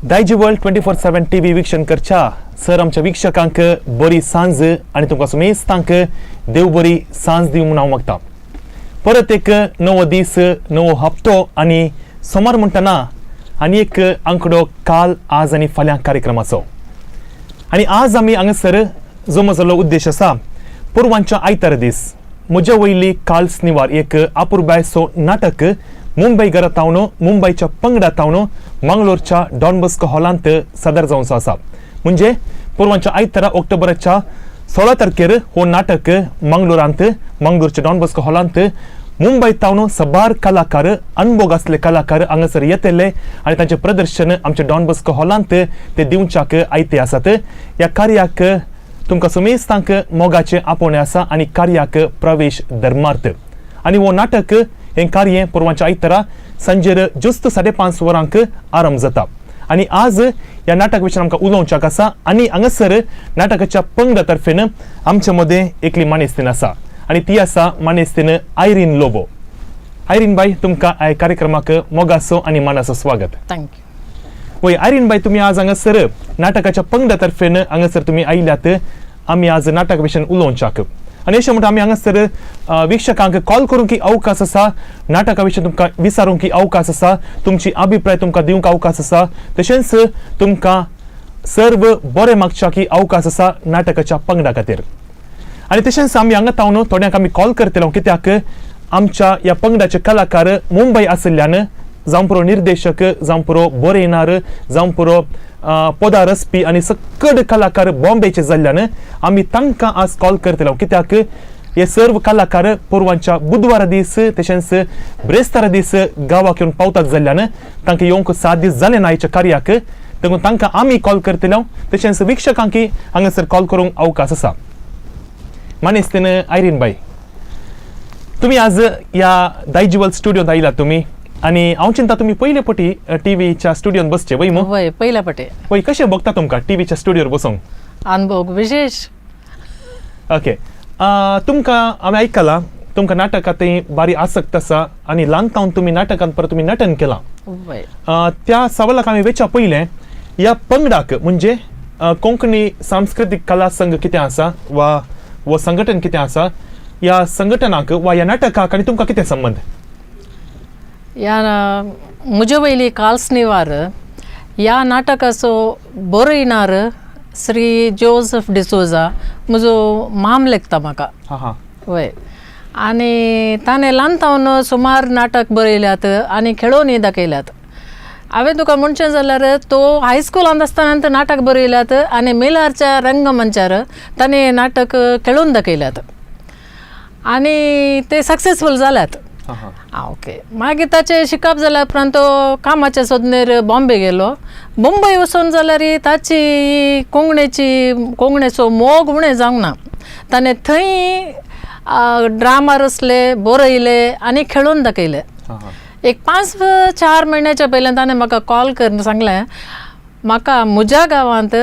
दायजी world 24/7 TV वीक्षण करच्या sir आमच्या वीक्षकांक बरी सांज आणि तुमकां सुमेस्तांक देव बरी सांज दिवंक हांव मागता. परत एक नवो दीस नवो हप्तो आणि सोमार म्हणटना आनी एक आंकडो काल आज आणि फाल्यां कार्यक्रमाचो. आणि आज आमी हांगासर जो म्हजो उद्देश आसा पुरवांच्या आयतार दीस म्हज्या वयली काल स्निवार एक आपुरबायसो नाटक मुंबई घरातावनो मुंबईच्या पंगडातावनो मंगळूरच्या डॉन बॉस्को हॉलांत सादर जावचो आसा. म्हणजे पुरवांच्या आयतारा ऑक्टोबराच्या 16 तारखेर हो नाटक मंगळूरच्या डॉन बॉस्को हॉलांत मुंबई तावनो सबार कलाकार अनुभव असले कलाकार हांगासर येतले आणि तांचे प्रदर्शन आमच्या डॉन बॉस्को हॉलांत ते दिवच्याक आयते आसात. ह्या कार्याक तुमकां सुमेस्तांक मोगाचे आपोवणे आसा आणि कार्याक प्रवेश धर्मार्थ. आणि हो नाटक हे कार्य पुरवांच्या आयतारा सांजेर ज्युस्त 5:30 वरांक आरंभ जाता. आणि आज या नाटक विशयी आमकां उलोवच्याक आसा आणि हांगासर नाटकाच्या पंगडा तर्फेन आमचे मदें एकली मानेस्तीन आसा आणि ती आसा मानेस्तीन आयरीन लोबो. आयरीन बाई तुमकां ह्या कार्यक्रमाक मोगासो आणि मानाचो स्वागत. थँक्यू. वय आयरीन बाई तुम्ही आज हांगासर नाटकाच्या पंगडा तर्फेन हांगासर तुम्ही आयल्यात. आमी आज नाटक विशयी उलोवच्याक आणि अशें म्हणटा आमी हांगासर वीक्षकांक कॉल करूंक अवकाश आसा, नाटका विशीं तुमकां विचारूंक अवकाश आसा, तुमची अभिप्राय तुमकां दिवंक अवकाश आसा, तशेंच तुमकां सर्व बरें मागच्याक अवकाश आसा नाटकाच्या पंगडा खातीर. आणि तशेंच आमी हांगा तावनो थोड्यांक आमी कॉल करतलो कित्याक आमच्या ह्या पंगडाचे कलाकार मुंबई आशिल्ल्यान जावं पुरो निर्देशक जावं पुरो बरयणार जावं पुरो पदां रचपी आणि सकड कलाकार बॉम्बेचे जाल्ल्यान आमी तांकां आज कॉल करतलो कित्याक हे सर्व कलाकार पुरवांच्या बुधवारा दीस तशेंच ब्रेस्तारा दीस गांवाक येवन पावतात जाल्ल्यान तांकां येवंक 7 दीस जाले ना ह्याच्या कार्याक. देखून तांकां आमी कॉल करतलो तशेंच वीक्षकांक हांगासर कॉल करूंक अवकाश आसा. मानेस्तीन आयरीन बाई तुम्ही आज या दायजी वर्ल्ड स्टुडियोत आयला तुम्ही आणि हांव चिंता तुम्ही पयले पटी टीव्हीच्या स्टुडियोन बसचे वय मग वय पहिल्या पटे वय कशें बघता तुमकां टीव्हीच्या स्टुडियोर बसूंक अनुभव विशेष. ओके तुमकां हांवें आयकलां तुमकां नाटकांत बारी आसक्त आसा आणि ल्हानतावन तुम्ही नाटकांत परत तुम्ही नटन केलां. वय त्या सवालाक हांवें वेच्या पयलें ह्या पंगडाक म्हणजे कोंकणी सांस्कृतीक कला संघ कितें आसा वा वो संघटन कितें आसा ह्या संघटनाक वा ह्या नाटकाक आनी तुमकां कितें संबंध. या म्हजे वयली काल स्निवार ह्या नाटकाचो बरयणार श्री जोसेफ डिसोजा म्हजो माम लेखता म्हाका. वय आनी ताणें ल्हानतावन सुमार नाटक बरयल्यात आनी खेळोनय दाखयल्यात. हांवें तुका म्हणचें जाल्यार तो हायस्कुलांत आसतना नाटक बरयल्यात आनी मेलारच्या रंगमंचार ताणें नाटक खेळून दाखयल्यात आनी ते सक्सेसफूल जाल्यात. ओके मागीर ताचें शिकप जाल्या उपरांत तो कामाच्या सोदनेर बॉम्बे गेलो. मुंबय वचून जाल्यार ताची कोंकणीचो मोग उणें जावंक ना. ताणें थंय ड्रामा रचले बरयले आनी खेळून दाखयले. एक 5-4 म्हयन्याच्या पयलीं ताणें म्हाका कॉल करून सांगलें म्हाका म्हज्या गांवांत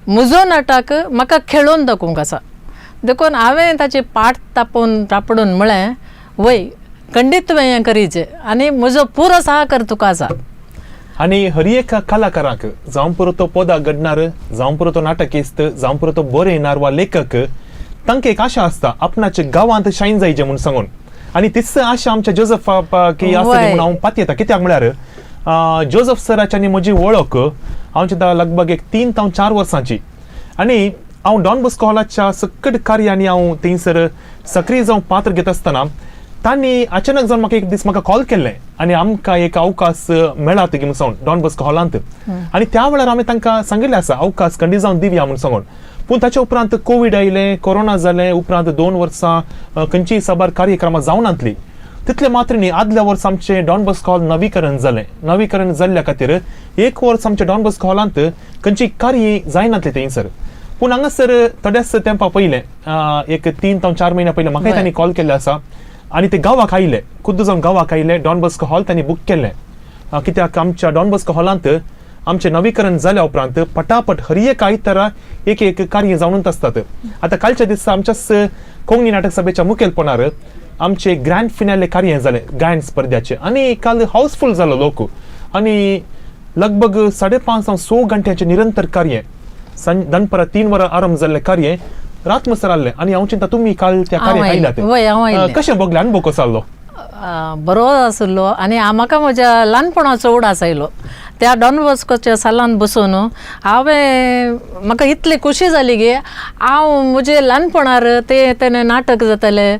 म्हजो नाटक म्हाका खेळून दाखोवंक आसा. देखून हांवें ताची पाट तापडून म्हळें वय खंडीत तुवें हें करीचें आनी म्हजो पुरो सहकार तुका आसा. आणि हर एक कलाकाराक जावं पुरो तो पदां घडणार जावं पुरो तो नाटकिस्त जावं पुरो तो बरयणार वा लेखक तांकां एक आशा आसता आपणाच्या गांवांत शायन जायचें म्हूण सांगून. आणि तीच आशा आमच्या जोसेफ की आसा म्हूण हांव पातयेता कित्याक म्हळ्यार जोसेफ सराची आनी म्हजी वळख हांव चिंता लगभग एक 3 ते 4 वर्सांची. आणि हांव डॉन बॉस्को हॉलाच्या सकड कार्यांनी हांव थंयसर सक्रीय जावन पात्र घेत आसतना तांणी अचानक जावन म्हाका एक दीस म्हाका कॉल केल्लें आनी आमकां एक अवकाश मेळ्ळा थंय वचून डॉन बॉस्को हॉलांत. आनी त्या वेळार हांवें तांकां सांगिल्लें आसा अवकाश खंडी जावन दिवया म्हूण सांगून. पूण ताच्या उपरांत कोवीड आयलें कोरोना जालें उपरांत 2 वर्सां खंयचीय सबार कार्यक्रमां जावं नातलीं. तितले मात्र न्ही आदल्या वर्स आमचें डॉन बॉस्को हॉल नवीकरण जालें. नवीकरण जाल्ल्या खातीर 1 वर्स आमच्या डॉन बॉस्को हॉलांत खंयचीय कार्य जायनातलें थंयसर. पूण हांगासर थोड्याच तेंपा पयलें एक 3 ते 4 म्हयन्या पयलें म्हाकाय तांणी कॉल केल्ले आसा आणि ते गांवाक आयले खुद्द जावन गांवाक आयले. डॉन बॉस्को हॉल तांणी बूक केल्लें कित्याक आमच्या डॉन बॉस्को हॉलांत आमचें नवीकरण जाल्या उपरांत पटापट हर एक आयतारा एक कार्य जावनूच आसतात. आतां कालच्या दिसा आमच्याच कोंकणी नाटक सभेच्या मुखेलपणान आमचे ग्रँड फिनाले कार्य जालें गायन स्पर्धाचे आणि काल हाऊसफुल जालो लोक. आणि लगभग 5.5 घंट्याचे निरंतर कार्य दनपरा 3 वरां आरंभ जाल्ले कार्य रात मसर आल्ले आणि हांव चिंता तुम्ही काल त्या कार्याक आयल्यात वय हांव आयिल्लें. कशें भोगले अनुभव कसो आसलो बरो आसलो आनी म्हाका म्हज्या ल्हानपणाचो उडास आयलो त्या डॉन बॉस्कोच्या सालान बसून म्हाका इतली खुशी जाली की हांव म्हजे ल्हानपणार तेणे नाटक जाताले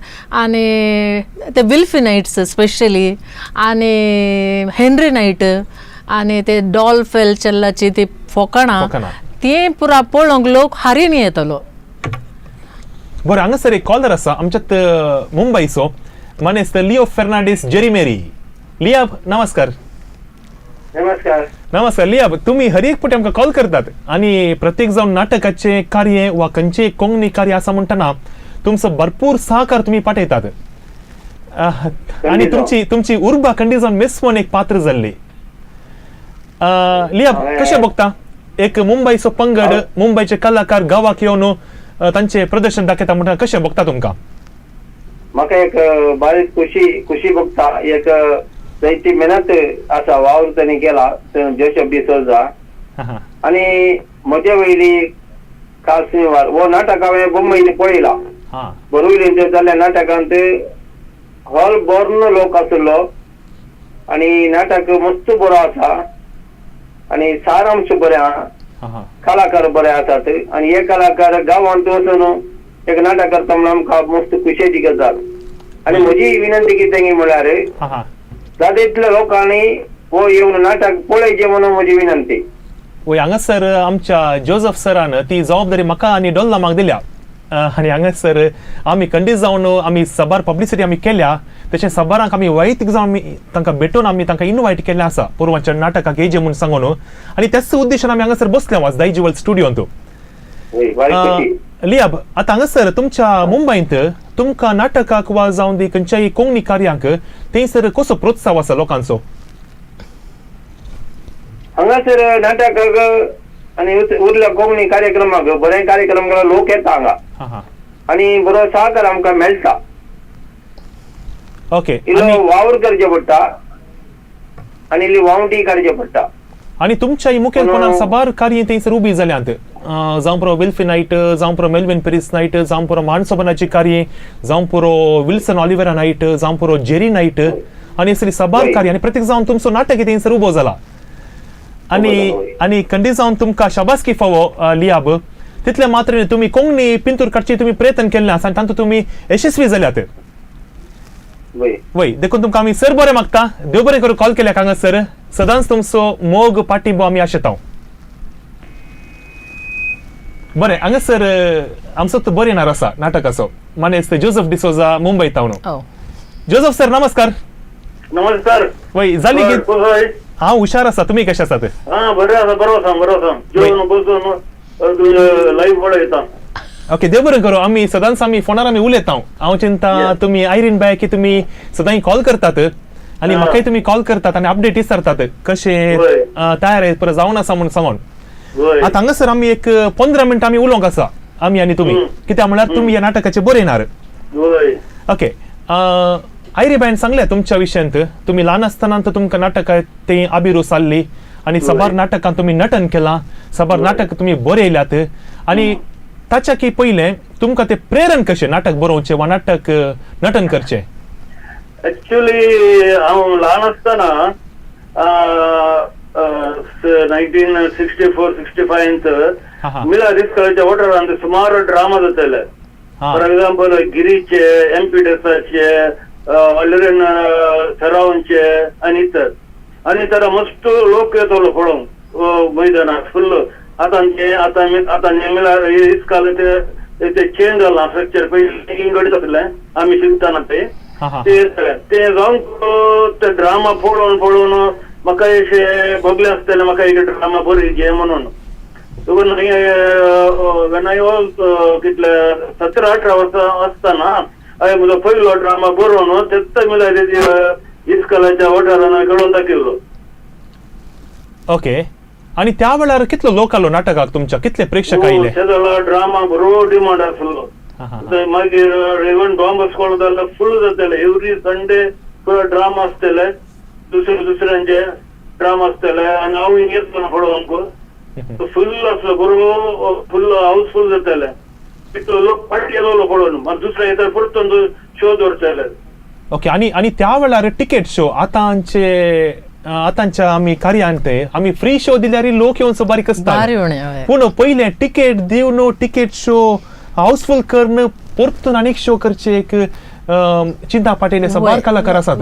आनी ते विल्फी नायट्स स्पेशली आनी हेनरी नायट आनी ते डॉल फेलचेल्लाची ती फोकाणां ती पुरा पळोवंक लोक हारीन येतलो. बरं हांगासर एक कॉलर आसा आमच्यात मुंबईचो मानेस्त लिओ फेर्नांडीस जेरीमेरी. लियाब नमस्कार. नमस्कार लियाब, तुम्ही हर एक पुटी आमकां कॉल करतात आणि प्रत्येक जावन नाटकाचे कार्य वा खंयचे कोंकणी कार्य आसा म्हणटना तुमचो भरपूर सहकार तुम्ही पाठयतात आणि तुमची उर्बा खंडी जावन मेस्मोन एक पात्र जाल्ली. लियाब कशें बघता एक मुंबईचो पंगड मुंबईचे कलाकार गावाक येवन तांचे प्रदर्शन दाखयता म्हणटा कशें बघता तुमकां? म्हाका एक बारीक खुशी बघता एक जायती मेहनत आसा वावर ताणी केला जोसेफ डिसोजा आणि मजा वयली काल शनिवार वो नाटक हांवें मुंबईन पळयला. बरोवली जाल्ल्या नाटकांत हॉल बरो लोक आसलो आणि नाटक मस्त बरो आसा आणि सारांश बरें आहा, कलाकार बरे आसात आणि हे कलाकार गांवांत वचून एक नाटक करता म्हणून आमकां मस्त खुशेची गजाल. आणि म्हजी विनंती कितें म्हळ्यार जाता तितल्या लोकांनी हो येवन नाटक पळयचें म्हणून म्हजी विनंती. वय हांगासर आमच्या जोसेफ सरान ती जबाबदारी म्हाका आनी डॉल्लामाक दिल्या आणि हांगासर आमी खंडीत जावन आमी सभार पब्लिसिटी आमी केल्या तशें सभारांक आमी वैयक्तीक जावन आमी तांकां भेटून आमी तांकां इन्वायट केल्लें आसा पुरवाच्या नाटकाक येजे म्हणून सांगून आणि त्याच उद्देशान आमी हांगासर बसले वाज दायजिवल स्टुडियोंत. लियाब आतां हांगासर तुमच्या मुंबईंत तुमकां नाटकाक वा जावन दी खंयच्याय कोंकणी कार्याक थंयसर कसो प्रोत्साह आसा लोकांचो? हांगासर नाटकाक आणि उरल्या कोंकणी कार्यक्रमाक बरे कार्यक्रम लोक येता हांगा आणि बरो सहकार आमकां मेळटा. ओके इल्लो वावर करचे पडटा आणि इल्ली वावटी काडचे पडटा. आणि तुमच्या मुखेलपणान सभार कार्य थंयसर उबी जाल्यांत जावं पुरो विल्फी नायट जावं पुरो मेल्विन पेरीस नायट जावं पुरो माणसोबनाची कार्य जावं पुरो विल्सन ऑलिव्हेरा नायट जावं पुरो जेरी नायट आणि असली सभार कार्य आणि प्रत्येक जावन तुमचो नाटक थंयसर उबो जाला आणि खंडीत जावन तुमकां शाबासकी फावो लियाब तितले मात्र तुम्ही कोंकणी पिंतूर काडची तुम्ही प्रयत्न केल्ले आसा आणि तातूंत तुम्ही यशस्वी जाल्यात. वय देखून तुमकां आमी सर बरें मागता, देव बरें करून कॉल केल्याक हांगासर सदांच तुमचो मोग पाठिंबो आमी आशेता. बरें हांगासर आमचो तो बरें येणार आसा नाटकाचो मानेस्त जोसेफ डिसोजा मुंबय तावन. जोसेफ सर नमस्कार. नमस्कार. वय जाली की हांव हुशार आसा, तुमी कशे आसात? बरें आसा, बरो आसा जेवण बसून लायव्ह पळयता. ओके देव बरें करूं. आमी सदांच आमी फोनार आमी उलयता. हांव चिंता तुमी आयरीन बाय की तुमी सदां कॉल करतात आणि म्हाकाय तुमी कॉल करतात आणि अपडेट विचारतात कशें तयार आहे परत जावन आसा म्हणून सांगून. आतां हांगासर आमी एक 15 मिनटां आमी उलोवंक आसा आमी आनी तुमी कित्याक म्हळ्यार तुमी ह्या नाटकाचे बरें येणार. ओके आयरी बायन सांगलें तुमच्या विशयांत तुमी ल्हान आसतना तुमकां नाटकां तें अभिरूच आसली आणि सभार नाटकांत तुमी नटन केलां, सभार नाटक तुमी बरें येयल्यात आणि ताच्या की पयलें तुमकां ते प्रेरण कशें नाटक बरोवचें वा नाटक नटन करचें? एक्चुअली हांव ल्हान आसतना 1964-65 मिलार इस्कॉलाच्या वाठारांत सुमार ड्रामा जाताले. फॉर एक्झाम्पल गिरीचे, एम.पी. देसायचे, ऑलिरेन सरावचे आणि इतर मस्त लोक येतलो पळोवंक मैदानाक फुल्ल. आता मिलार इस्कॉल ते चेंज जाला स्ट्रक्चर पयलीं इंगड जातले आमी शिकताना ते जावन ते ड्रामा पळोवन म्हाका अशें भोगलें आसतलें म्हाका एक ड्रामा बरी घे म्हणून. वेन आय वॉज कितले 17-18 वर्सां आसतना हांवें म्हजो पयलो ड्रामा बरोवन तेच मिलार इस्कॉलाच्या वाठारान घडोवन दाखयलो. ओके आणि त्या वेळार कितलो लोक आलो नाटकाक तुमच्या, कितले प्रेक्षक आयले? ड्रामा बरो डिमांड आसलो. मागीर रेवन डॉन स्कॉल जाल्यार फुल जातले एवरी संडे ड्रामा आसतले दुसऱ्यांचे ड्रामा आसतले आनी हांव येतलो ना पळोवंक फुल आसलो बरो फुल हाऊसफुल जाताले इतलो लोक फाटी येलो पळोवन मागीर दुसरे येता परत शो दवरताले ओके आणि त्या वेळार टिकेट शो आतांच्या आमी कार्यांते आमी फ्री शो दिल्यार लोक येवन बारीक आसता भारी उणे हय पूण पयले टिकेट दिवन टिकेट शो हाऊसफुल करून परतून आनीक शो करचे एक चिंता पाटील असा बार कलाकार आसात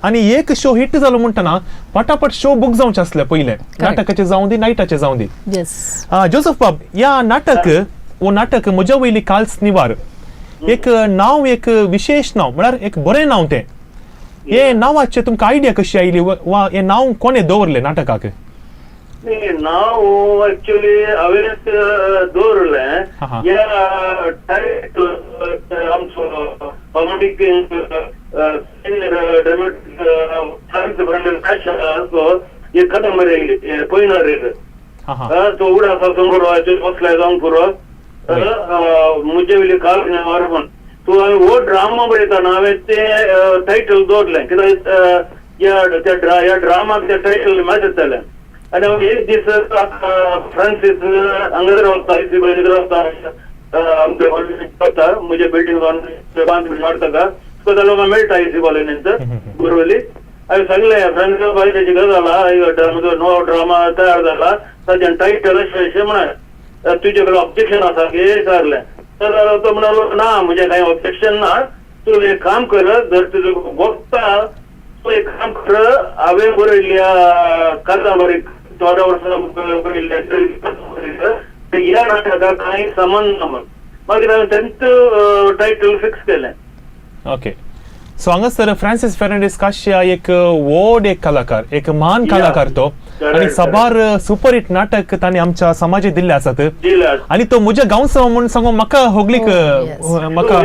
आणि एक शो हिट जालो म्हणटना पटापट शो बुक जावचे आसले पयले नाटकाचे जावं दी नायटाचे जावं दी जोसेफ बाब या नाटक म्हज्या वयली काल्स निवार एक नाव एक विशेष नाव म्हळ्यार एक बरें नाव तें हे नावाचे तुमकां आयडिया कशी आयली वा हे नाव कोणे दवरले नाटकाक नाव ऍक्च्युअली हांवेंच दवरलें या टायटल आमचो कॉमेडीक एक कादंबरी आयली पयनारेर तो उडा आसा संगरो बसलाय जावन पुरो म्हजे वयली काल म्हण सो हांवें हो ड्रामा बरयताना हांवें तें टायटल दवरलें कित्याक ह्या ड्रामाक तें टायटल मॅच जातालें आनी हांव एक दीस फ्रांसीस हांगासर वचता आमच्या म्हज्या बिल्डींग बांदून मारता सो जाल्यार म्हाका मेळटा एसी कॉलनींत गुरवली हांवें सांगलें फ्रांसीस बाय तेजी गजाल आहा म्हजो नवो ड्रामा तयार जाला ताचें टायटल अशें म्हणात तुजे कडेन ऑब्जेक्शन आसा की विचारलें तर तो म्हणालो ना म्हजें कांय ऑब्जेक्शन ना तूं एक काम कर जर तुजें वखता तूं एक काम कर हांवें बरयल्ल्या कादंबरी 14 वर्सां बरयल्ल्या ह्या नाटकाक कांय संबंद ना म्हण मागीर हांवें तेंच टायटल फिक्स केलें ओके सो हांगासर फ्रांसीस फेर्नांडीस काशिया एक व्हड एक कलाकार एक महान कलाकार तो आणि साबार सुपरहिट नाटक तांणी आमच्या समाजात दिल्ले आसात आणि तो म्हज्या गांवचो म्हूण सांगून म्हाका होगलीक म्हाका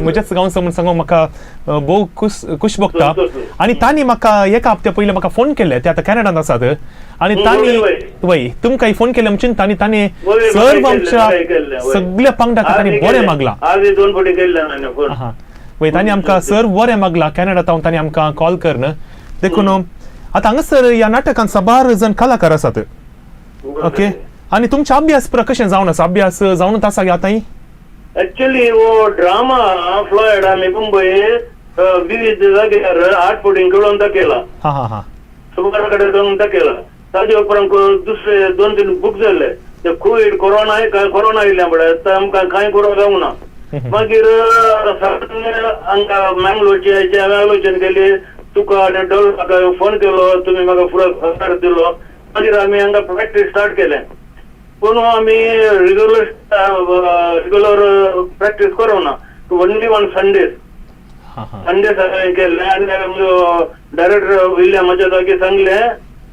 म्हज्याच गांवचो म्हूण सांगून म्हाका भोव खुश भोगता आणि तांणी म्हाका एका हप्त्या पयलीं म्हाका फोन केले ते आतां कॅनडांत आसात आणि तांणी वय तुमकां फोन केले म्हणजे तांणी सर्व आमच्या सगळ्या पंगडाक तांणी बरें मागला वय तांणी आमकां सर्व बरें मागला कॅनडांत तांणी आमकां कॉल करन देखून आता हांगासर ह्या नाटकांत साबार जण कलाकार आसात ओके आणि तुमचे अभ्यास कशें जावन आसा अभ्यास जावनूच आसा आतां ऍक्च्युअली हो ड्रामा फ्लोयड आमी मुंबय विविध जाग्यार 8 फावटी कळोवन दाखयला सुमार कडेन जावन दाखयला ताजे उपरांत दुसरे 2-3 बूक जाल्ले ते कोविड कोरोना आयिल्ल्या म्हळ्यार आमकां कांय करूंक जावना मागीर हांगा मँगलोरचे आलोचन केली तुका म्हाका फोन केलो तुमी म्हाका पुरो दिलो मागीर आमी हांगा प्रॅक्टीस स्टार्ट केलें पूण आमी रेग्युलर प्रॅक्टीस करूंक ना ओन्ली ऑन संडेज हांवें केल्लें आनी डायरेक्टर विलियम म्हज्या जागी सांगलें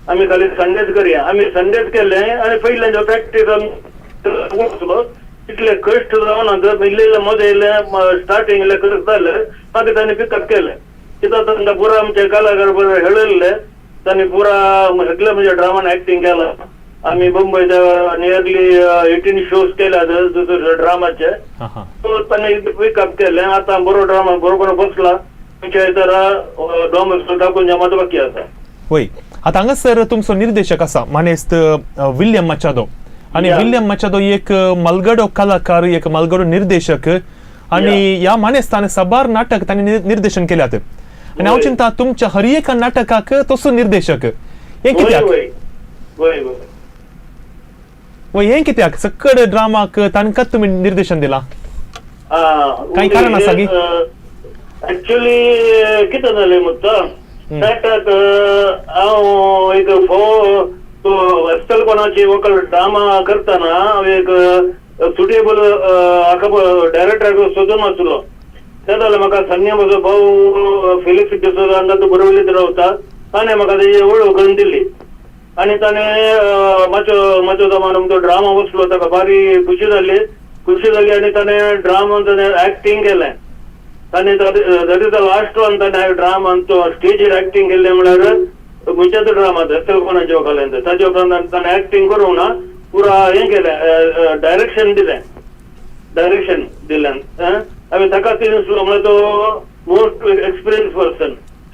आमी खाली संडेज करया आमी संडेज केलें आनी पयल्याचो प्रॅक्टीस आमी इतले कश्ट जावना जर इल्ले मजा येयलें स्टार्टींग इल्लें करत जालें मागीर तांणी पिकअप केलें कित्याक तांकां पुरा आमचे कलाकार बरे हेळिल्ले तांणी पुरा सगळे म्हणजे ड्रामान एक्टींग केलां आमी मुंबयच्या नियरली 18 शोज केल्यात ड्रामाचे सो तांणी पिकअप केलें आतां बरो ड्रामा बरोबर बसला तुमच्या इतरा डॉमस दाखोवन जमात बाकी आसा वय आता हांगासर तुमचो निर्देशक आसा मानेस्त विलियम मचादो आणि विलियम मचादो एक मलगडो कलाकार एक मलगडो निर्देशक आणि ह्या मानेस्तान साबार नाटक तांणी निर्देशन केल्यात आणि हांव चिंता तुमच्या हर एका नाटकाक तसो निर्देशक हे कित्याक हे कित्याक सकड ड्रामाक तांकांच तुमी निर्देशन दिलां कांय कारण आसा की ऍक्च्युअली कितें जालें म्हणटा नाटक हांव एक हॉस्टेल कोणाची वकल ड्रामा करतना हांव एक सुटेबल डायरेक्टर सोदून वाचलो ते जाल्यार म्हाका संजय म्हजो भाऊ फिलिक्स डिसोजा हांगा तो बरोवलीत रावता ताणें म्हाका तेजी वळख करून दिली आनी ताणें मातसो जमानो तो ड्रामा वचलो ताका बारी खुशी जाली आनी ताणें ड्रामान ताणें एक्टींग केलें ताणें that is the last one ताणें ड्रामान तो स्टेजीर एक्टींग केल्लें म्हळ्यार मुंबयच्याच ड्रामात हॉस्टेल कोणाच्या वकालेंत ताजे उपरांत ताणें एक्टींग करूंक ना पुरा हें केलें डायरेक्शन दिलें हांवें ताका म्हळ्यार तो मोस्ट एक्सपिरियन्स पर्सन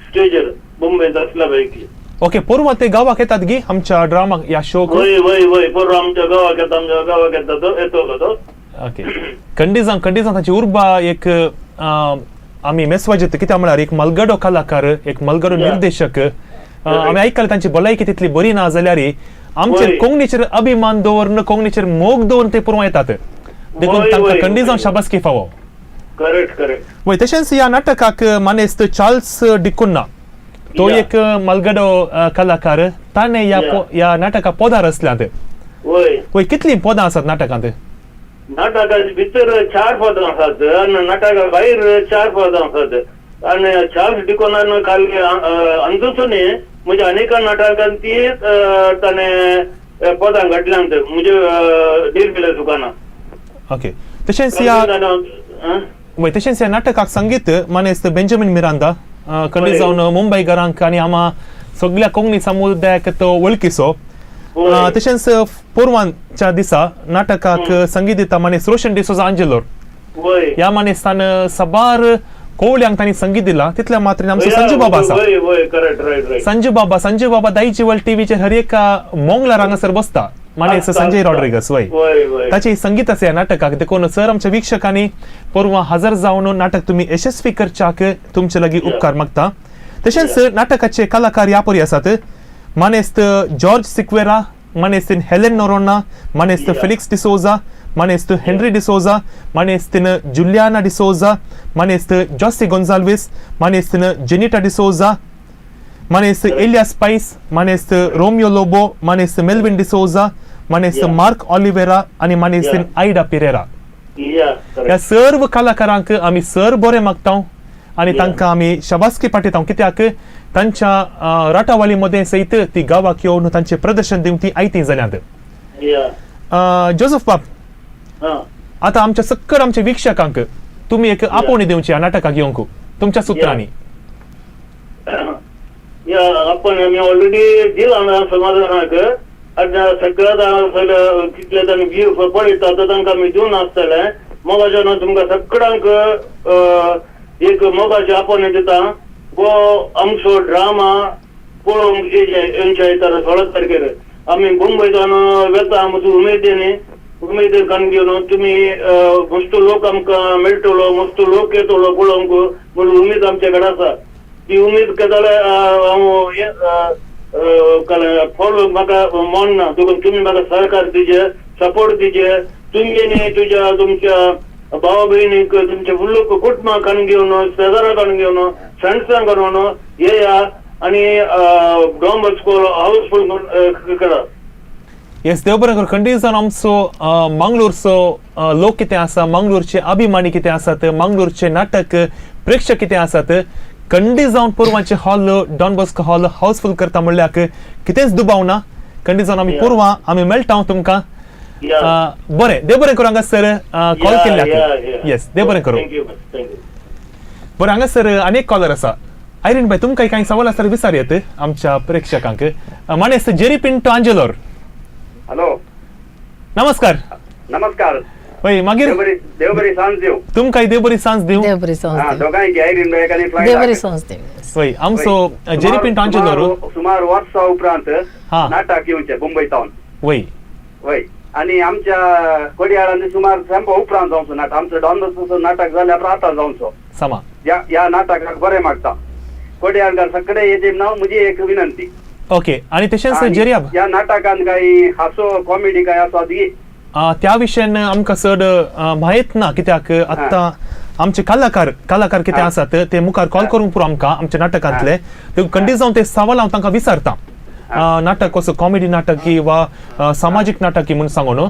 स्टेजीर मुंबईत असल्यापैकी. ओके, पूर्व ते गावाक येतात गी आमच्या ड्रामा या शो. वय वय वय पूर्व आमच्या गावाक येता तो येतो तो. ओके, कंडिजां तांची उर्बा एक आम्ही मेसवाजेत कित्याक म्हळ्यार एक मलगडो कलाकार, एक मलगडो निर्देशक, आम्ही आयकले तांची भलायकी तितली बरी ना जाल्यार आमचे कोंकणीचेर अभिमान दवरून कोंकणीचेर मोग दवरून ते पुरवां येतात, देखून तांकां कंडिजां शाबासकी फावो. Correct correct. वय तशेंच ह्या नाटकाक मानेस्त चार्ल्स डिकुन्ना, तो एक मलगडो कलाकार, ताणें ह्या नाटका पदार असल्यात. वय कितली पदां आसात नाटकांत? नाटका भितर 4 पदां आसात आनी नाटका भायर 4 पदां आसात. आनी चार्ल्स डिकोनान खाली अंदुसून म्हणजे अनेका नाटकांत ती ताणें पदां घडल्यांत म्हणजे डील केल्या दुकानां. ओके, तशेंच ह्या नाटकाक संगीत मानेस्त बेंजामिन मिरांदा, कडी जावन मुंबईकारांक आनी आम्हा सगळ्या कोंकणी समुदायाक तो वळखीचो. तशेंच पोरवांच्या दिसा नाटकाक संगीत दिता मानेस्त रोशन डिसोजा आंजेलोर. ह्या मानेस्तान साबार कोवळ्यांक तांणी संगीत दिला. तितल्या मात्रेन आमचो संजू बाबा आसा. संजू बाबा दाई चिवल टीव्हीचेर हर एका मोंगलार हांगासर बसता, मानेस्त संजय रॉड्रिगस. वय ताची संगीत आसा ह्या नाटकाक, देखून सर आमच्या विक्षकांनी पोरवां हजर जावन नाटक तुमी यशस्वी करच्याक तुमचे लागीं उपकार मागता. तशेंच नाटकाचे कलाकार ह्या परी आसात मानेस्त जॉर्ज सिक्वेरा, मानेस्त हेलेन नोरोना, मानेस्त फेलिक्स डिसोजा, मानेस्त हेनरी डिसोजा, मानेस्त जुलियाना डिसोजा, मानेस्त जॉसी गोन्झाल्विस, मानेस्त जेनिटा डिसोजा, मानेस्त एलियास पाइस, मानेस्त रोमियो लोबो, मानेस्त मेल्विन डिसोजा, मानेस्त मार्क ऑलिवेरा आणि मानेस्त आयडा पिरेरा. ह्या सर्व कलाकारांक आमी सर बरें मागता आणि तांकां आमी शाबासकी पाठयता, कित्याक तांच्या राटावाली मध्ये सयत ती गावाक येवन तांचे प्रदर्शन दिवन ती आयती जाल्यात. जोसेफ बाब, आता आमच्या सक्कड आमच्या विक्षकांक तुम्ही एक आपोवणी दिवची ह्या नाटकाक येवंक तुमच्या सुत्रांनी. आपण मी ऑलरेडी दिला समाधानाक. आता सगळ्यात कितले तांणी व्यू पळयता तो तांकां आमी दिवन आसतले. मोगाच्या तुमकां सगळ्यांक एक मोगाचे आपोवणी दिता. वो आमचो ड्रामा पळोवंक यांच्या येता 16 तारखेर आमी मुंबयच्यान वेता उमेदीन कान घेवन तुमी मस्त लोक आमकां मेळटलो, मस्त लोक येतलो पळोवंक म्हणून उमेद आमचे कडेन आसा. ती उमेद केदाले हांव फॉलो म्हाका मोडना, देखून तुमी म्हाका सहकार दिजे, सपोर्ट दिजे. तुमगे तुमच्या भावा भयणीक तुमच्या फुल्ल कुटुंबा कान घेवन, शेजारा कान घेवन, फ्रेंड्सां घेवन येया आनी डॉन बॉस्को हाऊसफुल करा. येस, देव बरें करूं. खंडीत जावन आमचो मंगळूरचो लोक कितें आसा, मंगळूरचे अभिमानी कितें आसात, मंगळूरचे नाटक प्रेक्षक कितें आसात, खंडीत जावन पोरवांचे hall Don Bosco hall housefull करता म्हणल्यार कितेंच दुबाव ना. खंडीत जावन आमी पोरवां आमी मेळटा तुमकां. बरें, देव बरें करूं हांगासर कॉल केल्ल्याक. येस, देव बरें करूं. बरें, हांगासर आनीक कॉलर आसा. आयरीन भाई, तुमकां कांय सवाल आसा विचारयेत आमच्या प्रेक्षकांक. मानेस्त जेरी पिंटो आंजेलोर. हॅलो, नमस्कार. नमस्कार. वय मागीर देव बरी सांज दिव. तुमकां देव बरी सांज दिव. देव बरी सांज दोगांयकी आयरीन भाई आनी फ्लायट देव बरी सांज दिव. वय आमचो जेरी पिंटो आंजेलोर सुमार वर्सा उपरांत नाटक येवचें मुंबय टावन. वय वय आणि आमच्या कोडयाळांनी सुमार संप उपरांत जावचो नाटक. आमचं डॉन बॉस्कोचो नाटक जाल्यार आता जावचो. समा या नाटकाक बरें मागता. कोडयाळकार सगळे येते नाव म्हजी एक विनंती. ओके, आणि तशेंच जेरियाब या नाटकान काही हासो कॉमेडी काय आसा दी त्या विशयान आमकां चड माहीत ना, कित्याक आतां आमचे कलाकार कितें आसात ते मुखार कॉल करूंक पुरो आमकां आमच्या नाटकांतले. खंडीत जावन ते सवाल हांव तांकां विचारता. नाटक कसो कॉमेडी नाटकी वा सामाजीक नाटकी म्हणून सांगून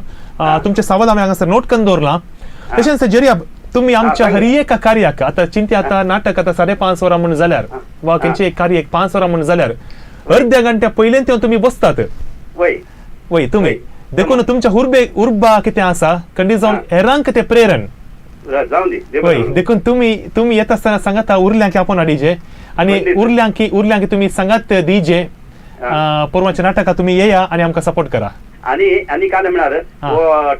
तुमचे सवाल हांवें हांगासर नोट करून दवरला. तशेंच जेरियाब, तुम्ही आमच्या हर एका कार्याक आतां चिंते आतां नाटक आतां 5.5 वरां म्हणून जाल्यार वा खंयचे एक कार्य 5 वरां म्हणून जाल्यार अर्ध्या घंट्या पयलें तें तुमी बसतात. वय तुम्ही देखून तुमच्या उर्बा कितें आसा खंडीत जावन हेरांक ते प्रेरण. वय देखून तुम्ही येता आसतना सांगात उरल्यांक आपण हाडिजे आनी उरल्यांक तुम्ही सांगात दिजे. पोरवांच्या नाटकां तुम्ही येया आनी आमकां सपोर्ट करा. आणि काय म्हणणार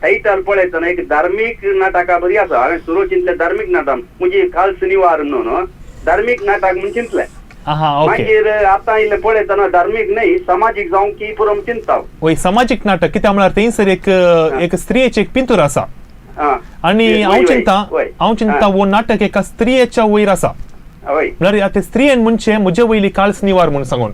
टायटल पळयतना एक धार्मिक नाटका बरी आसा. हांवें सुरू चिंतले धार्मिक नाटक म्हणजे काल शनिवार म्हणून धार्मिक नाटक म्हणून चिंतले. आहा ओके मागीर आतां इल्लें पळयतना धार्मीक न्हय सामाजीक जावंक की पुरम चिंता वय सामाजिक नाटक कित्याक म्हळ्यार थंयसर एक स्त्रियेचें एक पिंतूर आसा आनी वय, हांव चिंता वो नाटक एका स्त्रियेच्या वयर आसा हय म्हळ्यार ते स्त्रियेन म्हणचे म्हजे वयली काळस निवार म्हणून सांगून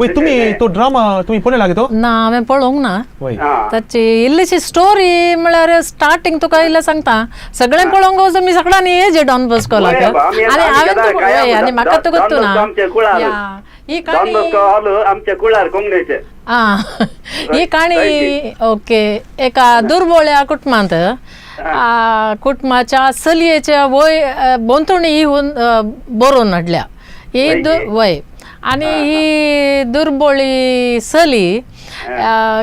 वय तुम्ही तो ड्रामा तुम्ही पळयला गे तो ना हांवें पळोवंक ना वय ताची इल्लीशी स्टोरी म्हळ्यार स्टार्टिंग तुका इल्लें सांगता सगळें पळोवंक वचून मी सगळ्यांनी हेज डॉन बॉस्कोलाक आमी आनी म्हाका तो गोत्तू ना आमच्या कुळार या, ही डॉन काणी बॉस्को हॉल आमच्या कुळार कोंगडेचे ही काणी ओके एका दुर्बोळ्या कुटुंबांत कुटुंबाच्या चलयेच्या वय बोंतुणी ही बरोवन हाडल्या ही वय आनी ही दुर्बोळी चली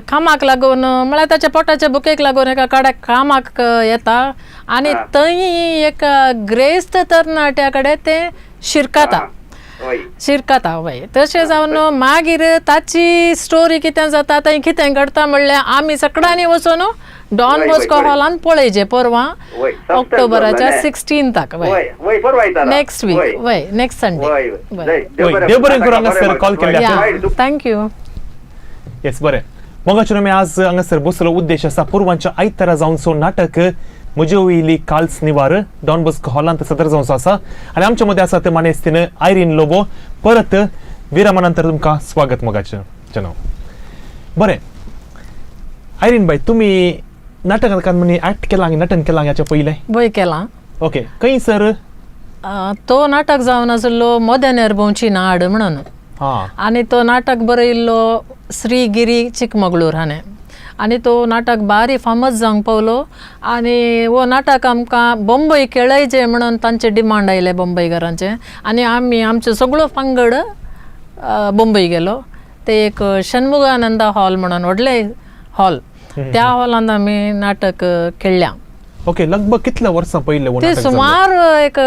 कामाक लागून म्हळ्यार ताच्या पोटाच्या बुकेक लागून एका कडेक कामाक येता आनी थंय एक ग्रेस्त तरणाट्या कडेन ते शिरकाता वय तशें जावन मागीर ताची स्टोरी कितें जाता थंय कितें घडटा म्हणल्यार आमी सगळ्यांनी वचून डॉन बॉस्को हॉलान पळयचे परवां ऑक्टोबराच्या 16th वय नेक्स्ट वीक वय नेक्स्ट संडे देव बरें करूं हांगासर कॉल केल्ल्या थँक्यू येस बरें मोगाचेर आमी आज हांगासर बसलो उद्देश आसा पुरवांच्या आयतारा जावनचो नाटक म्हजे वयली काल्स निवार डॉन बॉस्को हॉलांत सदर जावचो आसा आनी आमचे मदें आसा ते मानेस्तीन आयरीन लोबो परत विरामानंतर तुमकां स्वागत मोगाचें जनाव बरें आयरीन बाई तुमी नाटकांत म्हणी ऍक्ट केलां नटन केलां हाच्या पयलें वय केलां ओके खंय सर तो नाटक जावन आसलो मोदेनेर भोंवची नाड म्हणून आनी तो नाटक बरयल्लो श्री गिरी चिकमगळूर हाणें आनी तो नाटक बारी फामस जावंक पावलो आनी वो नाटक आमकां बॉम्बे केळयचे म्हणून तांचे डिमांड आयले बॉम्बेकारांचे आनी आमी आमचो सगळो पंगड बॉम्बे गेलो ते एक षण्मुगानंद हॉल म्हणून व्हडले हॉल त्या हॉलांत आमी नाटक खेळ्ळ्या ओके लगभग कितल्या वर्सां पयले ते सुमार एक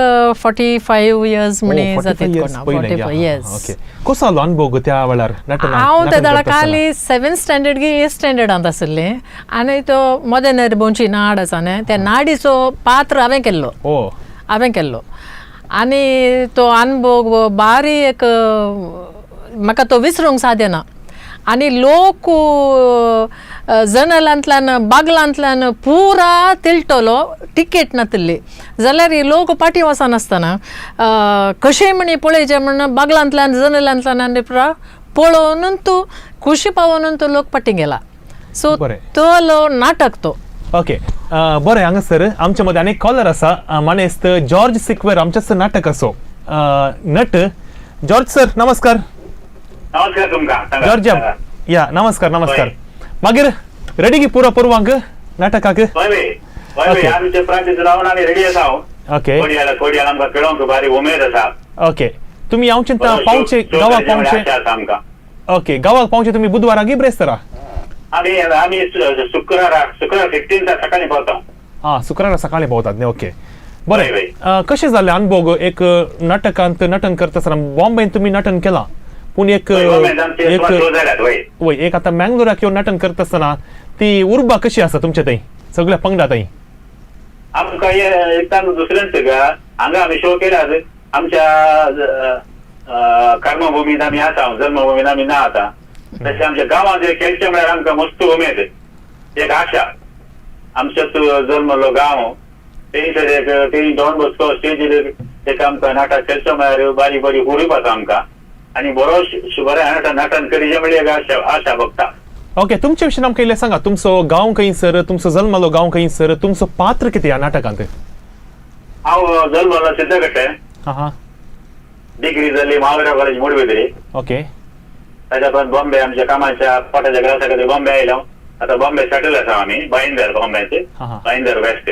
45 इयर्स म्हणे जातीत कोणा 45 इयर्स ओके कसो आलो अनुभव त्या वेळार हांव त्या वेळार खाली 7th स्टँडर्ड की 8th स्टँडर्डांत आसले आनी तो मोदेनेर भोंवची नाड आसा न्ही त्या नाडीचो पात्र हांवें केल्लो आनी तो अनुभव बारी एक म्हाका तो विसरूंक सादेना आनी लोक जनेलांतल्यान बागलांतल्यान पुरा तिळटलो टिकेट नातली जाल्यार ही लोक पाटी वचनासतना कशें म्हणी पळयचें म्हणून बागलांतल्यान जनेलांतल्यान आनी पुरा पळोवन तूं खुशी पावोन तूं लोक पाटी गेला सो तो नाटक तो ओके बरें हांगासर आमचे मदें आनी कॉलर आसा मानेस्त जॉर्ज सिक्वेर आमचेच नाटक असो नट जॉर्ज सर नमस्कार नमस्कार तुमकां जॉर्ज या नमस्कार मागीर रेडी की पुरो पुरवांक नाटकाक आमचे प्रांतीत रावन आमी रेडी आसा ओके कोडयाल आमकां खेळोंक बारी उमेद आसा ओके तुमी हांव चिंता पावचे गांवाक पावचे ओके गांवाक पावचे तुमी बुधवारा की ब्रेस्तारा आमी शुक्रार 15 सकाळी पावता शुक्रारा सकाळी पावतात न्ही ओके बरें कशें जालें अनुभव एक नाटकांत नटन करता आसतना बॉम्बेन तुमी नटन केलां पूण एक आतां मँगलोराक येवन नटन करता आसतना ती उर्बा कशी आसा तुमचे थंय सगळ्या पंगडा थंय आमकां एक दुसऱ्यांच हांगा आमी शो केल्यात आमच्या कर्मभूमीत आमी आसा जन्मभूमीत आमी ना आता तशें आमच्या गांवांत केलचें म्हळ्यार आमकां मस्त उमेद एक आशा आमचोच जल्मलो गांव थंय डॉन बॉस्को स्टेजीर एक आमकां नाटक केलचें म्हळ्यार बारी बरी उर्ब आसा आमकां आनी बरें नटन करीचें म्हळ्यार आशा बघता ओके तुमचे विशीं आमकां इल्लें सांगा तुमचो गांव खंयसर तुमचो जल्मलो गांव खंयसर तुमचो पात्र कितें ह्या नाटकांत हांव जल्मलो सिद्धगट्टे डिग्री जाली महाविद्यालय कॉलेज मुडबिद्री ओके ताच्या परत बॉम्बे आमच्या कामाच्या पोटाच्या ग्रासा खातीर बॉम्बे आयलो आतां बॉम्बे सेटल आसा आमी बाईंदर बॉम्बेचे बाईंदर वेस्ट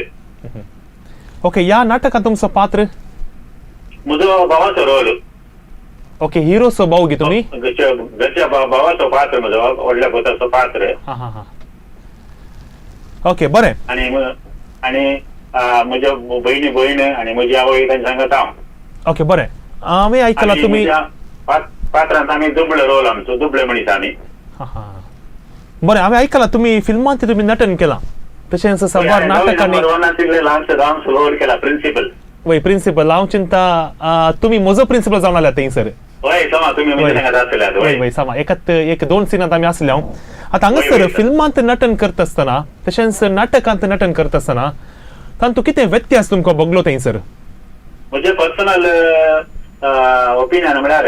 ओके ह्या नाटकांत तुमचो पात्र म्हजो भावाचो रोल ओके हिरोचो भाऊ गे तुमी घरच्या भावाचो पात्र म्हजो व्हडल्या पोताचो पात्र ओके बरें आनी म्हज्या भयण आनी म्हजी आवय तांचे सांगत हांव ओके बरें हांवें आयकलां तुमी पात्रांत आमी दुबळे रोल आमचो दुबळे मनीस आमी बरें हांवें आयकलां तुमी फिल्मांत तुमी नटन केलां तशेंच सवार नाटकांनी रोल केला प्रिन्सिपल वय प्रिन्सिपल हांव चिंता तुमी म्हजो प्रिन्सिपल जावन आल्यात थंयसर वय समा तुम्ही म्हणजे सांगत असले वय वय सामा एक दोन सिनात आम्ही असल्या आता हांगासर फिल्मांत नटन करता आसतना तशेंच नाटकांत नटन करता आसतना तातूंत कितें व्यत्यास तुमकां बगलो थंयसर? म्हणजे पर्सनल ओपिनियन म्हळ्यार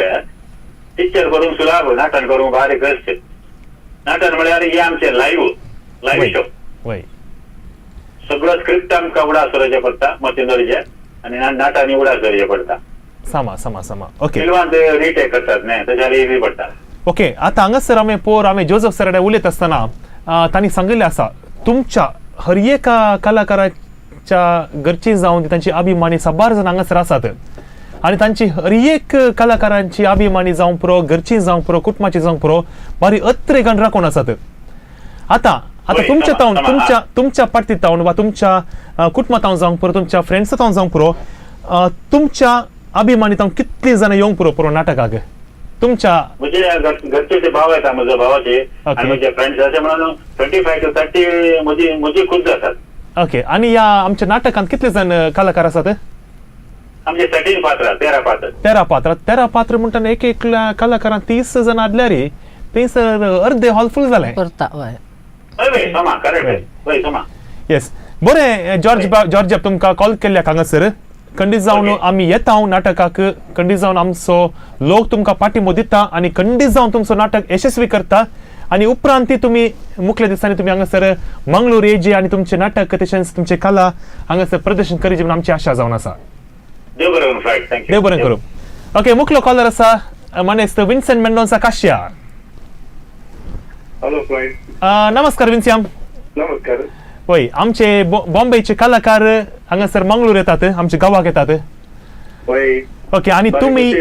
पिक्चर करूंक सुलाभ नाटन करूंक भारी कश्ट. नाटन म्हळ्यार हे आमचे लाईव्ह शो वय सगळं स्क्रिप्ट आमकां उडास करचें पडटा मतीन दवरचें आनी नाटांनी उडास करचें पडटा. सामा ओके फिल्मांत रिटेक करतात न्ही तशें इजी पडटा. ओके आता हांगासर आमी जोसेफ सराडे उलयत आसतना तांणी सांगिल्लें आसा तुमच्या हर एका कलाकाराच्या घरची जावन तांची अभिमानी साबार जाण हांगासर आसात आनी तांची हर एक कलाकारांची अभिमानी जावं पुरो घरची जावं पुरो कुटुंबाची जावं पुरो बारी अत्रेगान राखून आसात. आता तुमच्या तावन तुमच्या पार्टीत तावन वा तुमच्या कुटुंबात जावंक पुरो तुमच्या फ्रेंड्सात जावंक पुरो तुमच्या अभिमानी तावन कितली जाणां येवंक पुरो नाटकाक तुमच्या म्हणजे घरचे जे भाव आहेत म्हजो भावाचे आणि म्हजे फ्रेंड्स असे म्हणून 25 to 30 म्हजी खुद जातात. ओके आणि या आमच्या नाटकांत कितले जाण कलाकार आसात? आमचे 13 पात्र 13 पात्र म्हणटाना एक कलाकारान 30 जाण आदल्या रे थंयसर अर्धे हॉल फूल जालें. येस बरें जॉर्ज तुमकां कॉल केल्ल्याक हांगासर खंडीत जावन आमी येता नाटकाक खंडीत जावन आमचो लोक तुमकां पाठिंबो दिता आनी खंडीत जावन तुमचो नाटक यशस्वी करता आनी उपरांत तुमी मुखल्या दिसांनी तुमी हांगासर मंगळूर येयचे आनी तुमचें नाटक तशेंच तुमची कला हांगासर प्रदर्शन करची म्हणून आमची आशा जावन आसा. देव बरें करूं. ओके मुखलो कॉलर आसा मानेस्त विन्सेंट मेंडोन्सा काशिया. हॅलो नमस्कार विन्सियाम. नमस्कार. वय आमचे बॉम्बेचे कलाकार हांगासर मंगळूर येतात आमच्या गावाक येतात. ओके आणि तुम्ही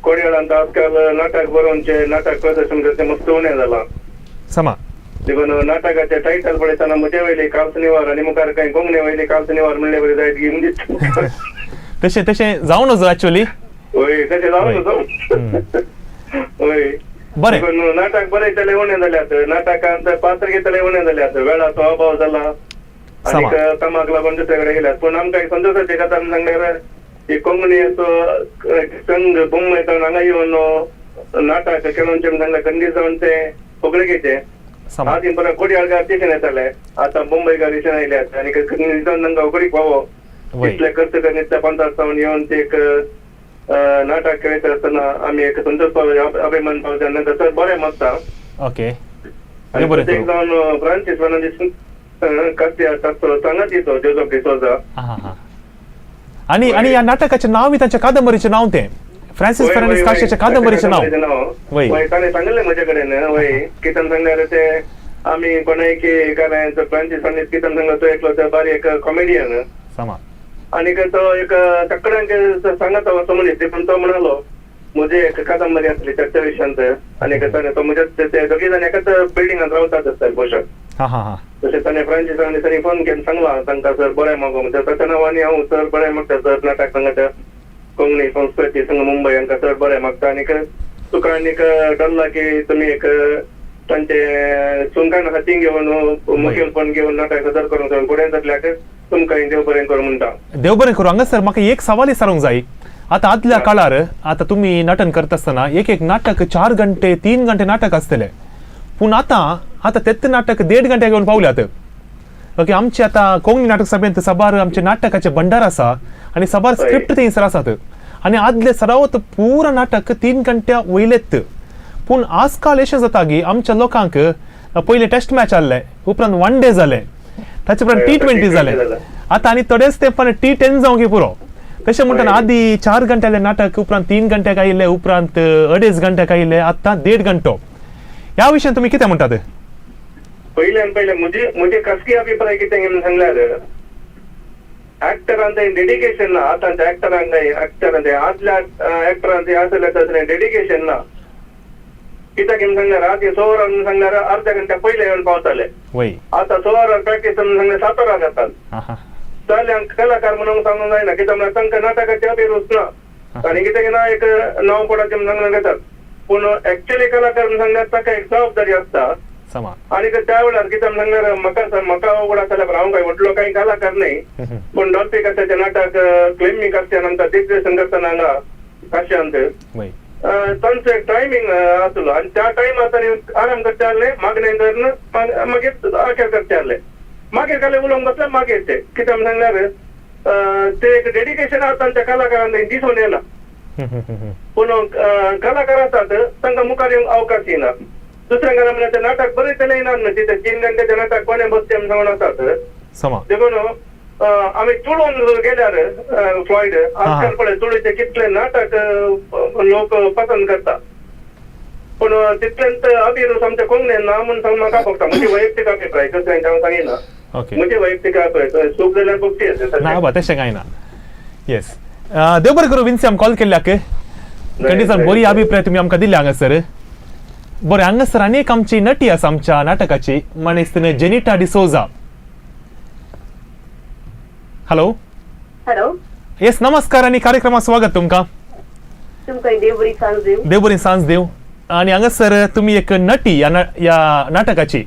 कोडयाळांत आजकाल नाटक बरोवनचे नाटक प्रदर्शन करचे मस्त उणें जाला. समा इवन नाटकाचे टायटल पळयतना म्हजे वयले कालसनिवार आनी मुखार कांय कोंकणी वयले कालसनिवार म्हणले बरें जायत घेवन दिसता. तशें जावन नजो एक्चुअली. वय तशें जावन नजो. वय बरें नाटक बरयतले उणें जाल्यात नाटकांत पात्र घेतले उणें जाल्यात वेळाचो अभाव जाला आनी कामाक लागून दुसरे कडेन गेल्यात. पूण आमकां संतोशाचे कथा सांगल्यार ही कोंकणीचो संघ मुंबयच्यान हांगा येवन नाटक केलोनचे सांगल्यार खंडीत जावन ते फुगडे आधी परत कोडयाळगार स्टेशन येताले आता मुंबयकार स्टेशन आयल्यात आनी खंडीत जावन तांकां उगडीक फावो इतले खर्च करून 50 जावन येवन ते एक नाटक खेळत असताना आम्ही एक संतोष पावले अभिमान पावले नंतर सर बरें मागता. ओके एक जावन फ्रांसीस फर्नांडीस कास्टिया ताचो सांगात येतो जोसेफ डिसोजा. आणि या नाटकाचे नाव तांच्या कादंबरीचे नाव ते फ्रांसीस फर्नांडीस कास्टियाच्या कादंबरीचे नाव वय ताणें सांगलें म्हजे कडेन वय कितें सांगल्यार ते आमी कोणाय की गाण्याचो फ्रांसीस फर्नांडीस कितें सांगलो तो एकलो बारी एक कॉमेडियन आणि तो एक चकड्यांक सांगत असो म्हणले पण तो म्हणालो म्हजे एक कादंबरी आसली चर्चा विशयांत आनी तो म्हणजे दोगी जाण एकाच बिल्डिंगांत रावतात आसतात पोशाक तशें ताणें फ्रांसीस फर्नांडीसांनी फोन केवन सांगला तांकां सर बरें मागो म्हणजे ताच्या नांवांनी हांव सर बरें मागता सर नाटक सांगात कोंकणी संस्कृती संघ मुंबय हांकां सर बरें मागता आनीक तुका आनीक डल्ला की तुमी एक तांचे सुंकान हातीन घेवन मुखेलपण घेवन नाटक सदर करूंक फुडें जातल्याक तुमकां देव बरें करूं म्हणटा. देव बरें करूं. हांगासर म्हाका एक सवाल विचारूंक जाय. आता आदल्या काळार आता तुम्ही नटन करता आसतना एक नाटक 4 घंटे 3 घंटे नाटक आसतले पूण आता तेच नाटक 1.5 घंटे घेवन पावल्यात. ओके आमचे आता कोंकणी नाटक सभेंत साबार आमचे नाटकाचे भंडार आसा आनी साबार स्क्रिप्ट थंयसर आसात आनी आदले सरावत पुरा नाटक 3 घंट्या वयलेत. पूण आजकाल अशें जाता की आमच्या लोकांक पयले टेस्ट मॅच आसले उपरांत 1 डे जाले ताचे उपरांत T20 जाले आता आनी थोडेच तेंपान T10 जावंक पुरो. तशें म्हणटाना आदी 4 घंट्याले नाटक उपरांत 3 घंट्याक आयिल्ले उपरांत 2.5 घंट्याक आयिल्ले आतां 1.5 घंटो. ह्या विशयान तुमी कितें म्हणटात? पहिले म्हजे खासगी अभिप्राय कितें म्हणून सांगल्यार एक्टरांचें डेडिकेशन ना. आतांच्या एक्टरांचें आदल्या एक्टरांचें आसले तसलें डेडिकेशन ना. कित्याक सांगल्यार आदी 6 वरां सांगल्यार अर्ध्या घंट्या पयले येवन पावताले आतां 6 वरां प्रॅक्टीस सांगल्यार 7 वरां जातात. जाल्यांक कलाकार म्हणून सांगूंक जायना कित्याक म्हळ्यार तांकां नाटकाची अभिरूच ना आनी कितें ना एक नांव पडाचें सांगून घेतात. पूण एक्चुअली कलाकार म्हणून सांगल्यार ताका एक जबाबदारी आसता आनी त्या वेळार कितें सांगल्यार म्हाका अवघड आसल्यार हांव काय व्हडलो कांय कलाकार न्ही पूण डॉल्फी कास्ट्याचें नाटक क्लेमी कास्ट्यान आमकां दिग्दर्शन करतना हांगा काश्यांत वय तांचो एक टायमिंग आसलो आनी त्या टायमार तांणी आराम करचे आहले मागणें करून मागीर आखेर करचे आहले मागीर काले उलोवंक बसले मागीर ते कित्याक सांगल्यार ते एक डेडिकेशन आसा तांच्या कलाकारांक दिसून येना पूण कलाकार आसात तांकां मुखार येवंक अवकाश येना दुसऱ्या घरा ते नाटक बरयतले येना न्हू तिथे 3 घंटेचे नाटक कोणे बसचे म्हणून आसात समा देखून आमी चुळून गेल्यार फ्लॉयड आजकाल पळय चुळीचे कितले नाटक लोक पसंद करता पूण तितलेंच अभिरूच आमच्या कोंकणीन ना म्हणून सांगून म्हाका फक्त म्हजी वैयक्तीक अभिप्राय दुसऱ्यांच्या हांव सांगिना ओके म्हजी वैयक्तीक अभिप्राय चूक जाल्यार बघची ना बाबा तशें कांय ना येस देव बरें करूं विन्सी आमकां कॉल केल्ल्याक कंडिशन बरी अभिप्राय तुमी आमकां दिले हांगासर बरें हांगासर आनी एक आमची नटी आसा आमच्या नाटकाची मानेस्तीन जेनिटा डिसोजा हॅलो हॅलो येस नमस्कार आणि कार्यक्रमात स्वागत तुमकां तुमकां देव बरी सांज देव देव बरी सांज देव आणि हांगासर तुम्ही एक नटी या नाटकाची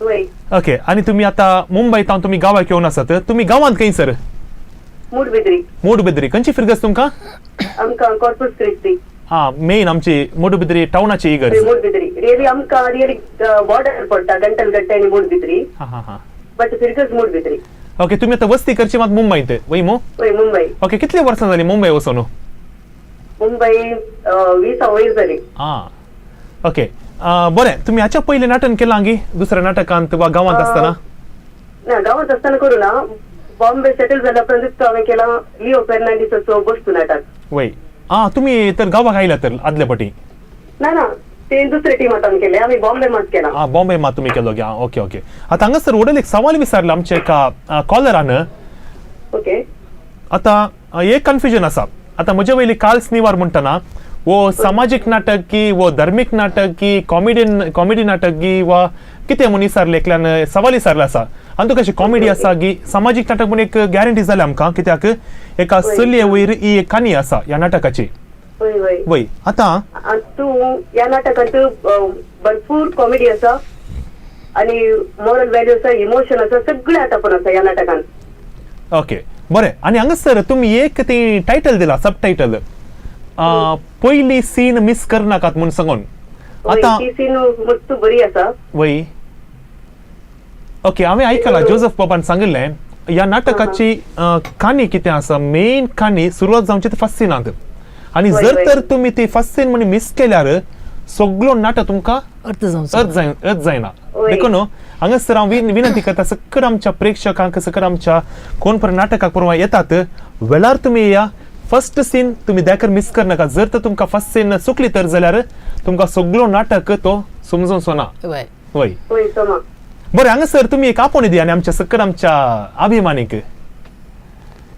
वय ओके आणि तुम्ही आता मुंबईत तुम्ही गावाक येवन आसात तुम्ही गावांत खंय सर मूडबिद्री मोडबिद्री खंयची फिरगस तुमकां आमकां कॉर्पस क्रिस्टी हा मेन आमची मोडबिद्री टाउनाची इगर्ज मूडबिद्री रियली आमकां रियली बॉर्डर पडटा गंटलगट्टे आनी मूडबिद्री हा हा हा बट फिरगस मूडबिद्री ओके तुम्ही आता वस्ती करची मात मुंबईत वय मो वय मुंबई ओके कितली वर्सां जाली मुंबई वचून मुंबई 20 वयर जाली हा ओके बरें तुम्ही हाच्या पयलीं नाटन केलां हांगी दुसऱ्या नाटकांत वा गावांत आसतना ना गांवांत आसतना करूं ना बॉम्बे सेटल जाल्या उपरांत हांवें केला लिओ फेर्नांडीसाचो बस्तू नाटक वय तुम्ही तर गावाक आयल्या तर आदले फाटी ना ना ते दुसरे टीमात हांवें केले आमी बॉम्बे मात केला बॉम्बे मात तुम्ही केलो गे ओके ओके आता हांगासर वडील एक सवाल विचारला आमच्या एका कॉलरान ओके आता एक कन्फ्युजन आसा आता म्हजे वयली काल्स निवार म्हणटना वो सामाजिक नाटक की वो धार्मिक नाटक की कॉमेडी नाटक की वा कितें म्हणून विचारले एकल्यान सवाल विचारला आसा आनी तुका अशी कॉमेडी आसा की सामाजिक नाटक म्हणून एक गॅरंटी जाल्या आमकां कित्याक एका चलये वयर ही एक काणी आसा ह्या नाटकाची वय वय वय आता तू या नाटकांत भरपूर कॉमेडी आसा आणि मॉरल व्हॅल्यू आसा इमोशन आसा सगळे आता पण आसा या नाटकांत ओके बरें आनी हांगासर तुमी एक ती टायटल दिला सब टायटल पयली सीन मिस करनाकात म्हणून सांगून आता ती सीन मस्त बरी आसा वय ओके हांवें आयकलां जोसेफ बाबान सांगिल्लें ह्या नाटकाची काणी कितें आसा मेन काणी सुरवात जावची ती फर्स्ट सीनांत आनी जर तर तुमी ती फर्स्ट सीन म्हणून मिस केल्यार सगळो नाटक तुमकां अर्थ जावं अर्थ जायना देखून हांगासर हांव विनंती करता सकट आमच्या प्रेक्षकांक सकट आमच्या कोण पण नाटकाक पळोवंक येतात वेळार तुमी या फर्स्ट सीन तुमी देकर मिस करनाका जर तर तुमकां फर्स्ट सीन चुकली तर जाल्यार तुमकां सगळो नाटक तो समजून सोना वय वय वय सोमा बरें हांगासर तुमी एक आपोवणी दिया आनी आमच्या सकट आमच्या अभिमानीक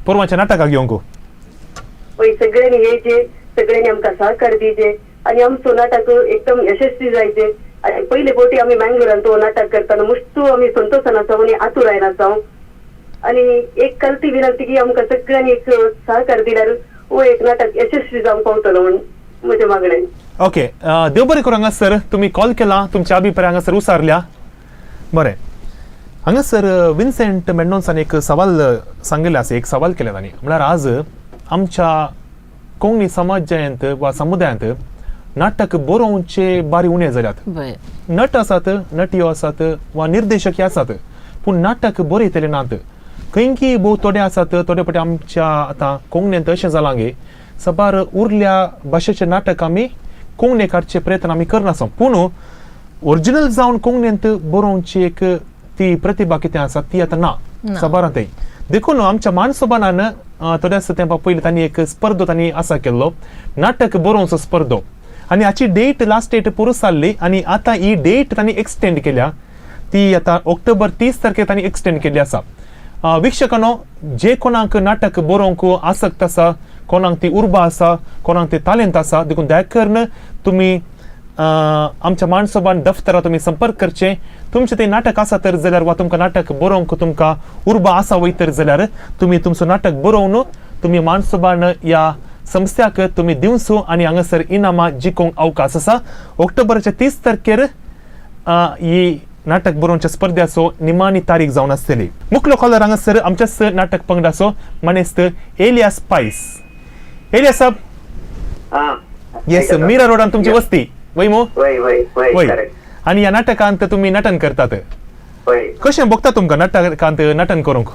परवाच्या नाटकाक घेवंक वय सगळ्यांनी येयचे सगळ्यांनी आमकां सहकार दिवचे आणि आमचो नाटक एकदम यशस्वी जायचे आणि पहिले फावटी आमी मँगलोरान तो नाटक करताना मस्त आमी संतोषान आसा आणि आतुरायन आसा आणि एक कल्ती विनंती की आमकां सगळ्यांनी एक सहकार दिल्यार हो एक नाटक यशस्वी जावंक पावतलो म्हणून म्हजे मागणें ओके देव बरें करूं हांगासर तुमी कॉल केला तुमचे अभिप्राय हांगासर उसारल्या बरें हांगासर विन्सेंट मेंडोन्सान एक सवाल सांगिल्ले आसा एक सवाल केला तांणी म्हळ्यार आज आमच्या कोंकणी समाजांत वा समुदायांत नाटक बरोवचे बारी उणे जाल्यात वय नट आसात नटयो आसात वा निर्देशक आसात पूण नाटक बरयतले नात खंयकी भोव थोडे आसात थोडे फावटी आमच्या आतां कोंकणींत अशें जालां गे सबार उरल्या भाशेचें नाटक आमी कोंकणी काडचे प्रयत्न आमी करनासो पूण ओरिजिनल जावन कोंकणींत बरोवची एक ती प्रतिभा कितें आसा ती आतां ना सबारांतय देखून आमच्या मानसोबानान थोड्याच तेंपा पयलीं तांणी एक स्पर्धो तांणी आसा केल्लो नाटक बरोवचो स्पर्धो आनी हाची डेट लास्ट डेट पुरो जाल्ली आनी आतां ही डेट तांणी एक्सटेंड केल्या ती आतां ऑक्टोबर 30 तारखेर तांणी एक्सटेंड केल्ली आसा वीक्षकांनो जे कोणाक नाटक बरोवंक आसक्त आसा कोणाक ती उर्बा आसा कोणाक ती तालेंत आसा देखून दयाकरून तुमी आमच्या मानसोबान दफ्तरा तुमी संपर्क करचे तुमचें तें नाटक आसा तर जाल्यार वा तुमकां नाटक बरोवंक तुमकां उर्बा आसा वय तर जाल्यार तुमी तुमचो नाटक बरोवन तुमी मानसोबान ह्या संस्थ्याक तुमी दिवचो आनी हांगासर इनामां जिखोवंक अवकाश आसा ऑक्टोबराच्या 30 तारखेर ही नाटक बरोवच्या स्पर्धेचो निमाणी तारीख जावन आसतली मुख्य कॉलर हांगासर आमच्याच नाटक पंगडाचो मनेस्त एलियास पायस एलियास साहब हा येस मीरा रोडान तुमची वस्ती वय मो वय वय वय वय करेक्ट आणि ह्या नाटकांत तुम्ही नटन करतात वय कशें बघता तुमकां नाटकांत नटन करूंक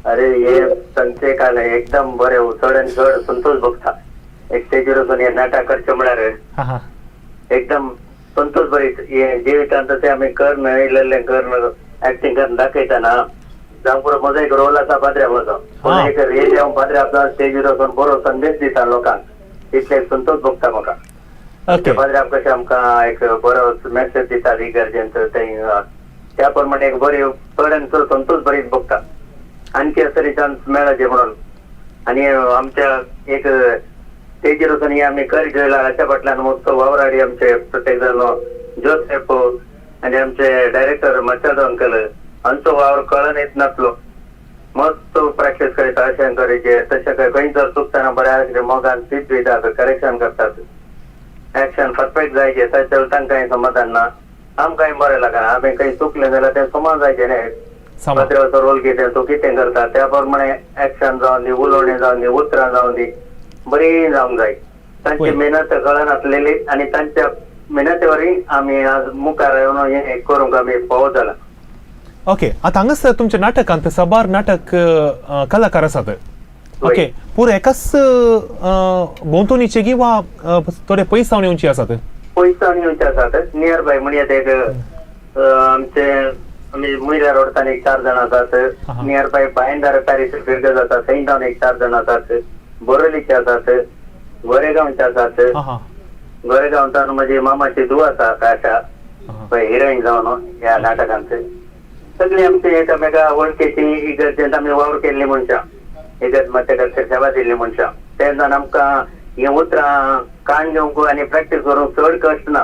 अरे हे तांचे काय नाही एकदम बरे चड आनी चड संतोष बघता एक स्टेजीर वचून हे नाटक करचे म्हळ्यार हा हा एकदम संतोष बरी हे जिवितांत ते आमी कर्ण इल्लें कर्ण ऍक्टिंग करून दाखयतना जावं पुरो म्हजो एक रोल आसा पाद्र्या म्हजो पूण एक रेज येवन पाद्र्या आपलो स्टेजीर वचून बरो संदेश दिता लोकांक तितले संतोष भोगता म्हाका ओके पाद्र्या कशें आमकां एक बरो मेसेज दिता इगर्जेंत त्या प्रमाणे एक बरी चड आनी चड संतोष बरी भोगता आणखी तरी चान्स मेळचे म्हणून आणि आमच्या एक स्टेजीर वचून हे आमी करी घेयला हाच्या फाटल्यान मस्त वावराडी आमचे प्रत्येक जण जोसेफ आणि आमचे डायरेक्टर मचादो अंकल हांचो वावर कळून येत नासलो मस्त प्रॅक्टीस करता अशें करीचे तशें खंय जर चुकतना बऱ्या मोगान सीट दितात करेक्शन करतात एक्शन परफेक्ट जायचे ताचे तांकांय समाधान ना आमकांय बरें लागना आमी खंय चुकलें जाल्यार तें समान जायचें न्ही पाद्र्याचो रोल कितें तो कितें करता त्या प्रमाणे एक्शन जावन दी उलोवणी जावन दी उतरां जावन दी बरी जावंक जाय तांची मेहनत कळन आसलेली आनी तांच्या मेहनती वरी आमी आज मुखार येवन हें करूंक आमी फावो जाला ओके आता हांगासर तुमच्या नाटकांत साबार नाटक कलाकार आसात ओके पूर एकाच भोंवतणीचे की वा थोडे पयस जावन येवची आसात पयसांनी येवचे आसात नियर बाय म्हणल्यार एक आमचे आमी मुयरा रोडसान एक 4 जाण आसात नियर बाय बायंदार पॅरिस फिरगे जातात थंय जावन एक 4 जाण आसात बोरोलीचे आसात गोरेगांवचे आसात गोरेगांवच्यान म्हजी मामाची धूव आसा काशा हिरोईन जावन ह्या नाटकांत सगळी आमची एकामेका वळखीची इगर्जेंत आमी वावर केल्ली मनशां इगर्ज मातशें सेवा दिल्ली मनशां ते जावन आमकां हे उतरां काण घेवंक आनी प्रॅक्टीस करूंक चड कश्ट ना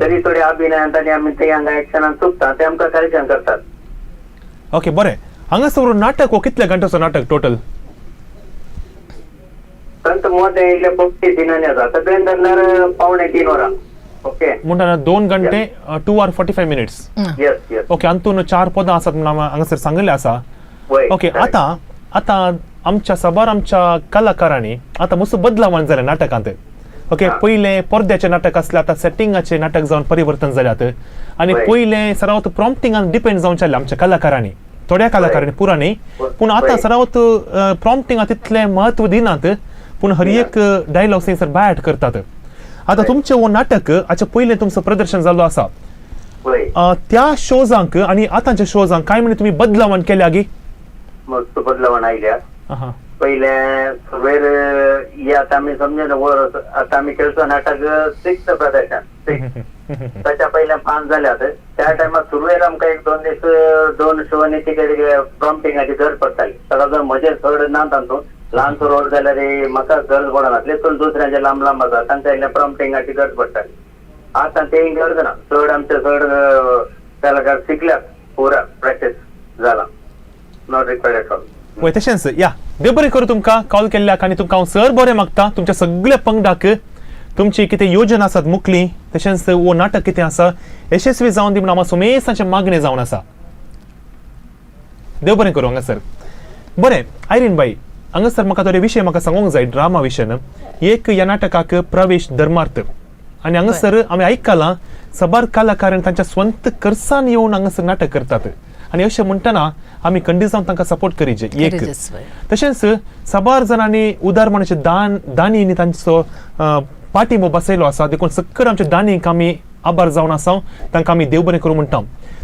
तरी थोडे अभिनयांत आनी आमी ते हांगा एक्शनान चुकता ते आमकां करेक्शन करतात ओके बरें हांगासर नाटक हो कितल्या घंटाचो नाटक टोटल संत मोठे इल्ले 50 दिनांनी आसा सगळ्यान धरल्यार 2.5 वरां ओके म्हणटा 2 घंटे 2 hours 45 minutes yes yes okay हातून 4 पदां आसात म्हणून हांगासर सांगलें आसा ओके आता आमच्या साबार आमच्या कलाकारांनी आता मस्त बदलावण जालें नाटकांत ओके पयले पडद्याचे नाटक आसले आता सेटिंगाचे नाटक जावन परिवर्तन जाल्यात आनी पयले सरावत प्रॉम्प्टिंगान डिपेंड जावन चालले आमच्या कलाकारांनी थोड्या कलाकारांनी पुरा न्ही पूण आता सरावत प्रॉम्प्टिंगाक तितलें म्हत्व दिनात पूण हर एक डायलॉग थंयसर बायट करतात आता तुमचें हो नाटक हाचे पयलें तुमचो प्रदर्शन जाल्लो आसा त्या शोजांक आनी आतांच्या शोजांक काय म्हणे तुमी बदलावण केल्या गी मस्त बदलावण आयल्या पहिले सुरवेर हे आता आमी समजून वर आता आमी केलतो नाटक 6th प्रदर्शन ताच्या पयले 5 जाल्यात त्या टायमार सुरवेर आमकां एक 2 दीस 2 शो आनी तिके प्रॉम्प्टिंगाची गरज पडटाली सगळो जर म्हजे चड ना तांतून ल्हानसो रोल जाल्यार म्हाका गरज पडनासली पूण दुसऱ्यांचे लांब लांब आसा तांच्या इल्ले प्रॉम्प्टिंगाची गरज पडटाली आतां ते गरज ना चड आमचे चड कलाकार शिकल्यात पुरा प्रॅक्टीस जाला नॉट रिक्वायर्ड एट ऑल वय तशेंच या देव बरें करूं तुमकां कॉल केल्ल्याक आनी तुमकां हांव सर बरें मागता तुमच्या सगळ्या पंगडाक तुमची कितें योजना आसात मुखली तशेंच वो नाटक कितें आसा यशस्वी जावन दी म्हणून हांव सुमेसाचें मागणें जावन आसा देव बरें करूं हांगासर बरें आयरीन बाई हांगासर म्हाका थोडे विशय म्हाका सांगूंक जाय ड्रामा विशयान एक ह्या नाटकाक प्रवेश धर्मार्थ आनी हांगासर आमी आयकलां साबार कलाकारांनी तांच्या स्वंत खर्चान येवन हांगासर नाटक करतात आनी अशें म्हणटना आमी खंडीत जावन तांकां सपोर्ट करीचे एक तशेंच साबार जाणांनी उदारमणाचे दानींनी तांचो पाठिंबो बसयलो आसा देखून सक्कड आमच्या दानींक आमी आभार जावन आसा तांकां आमी देव बरें करूं म्हणटा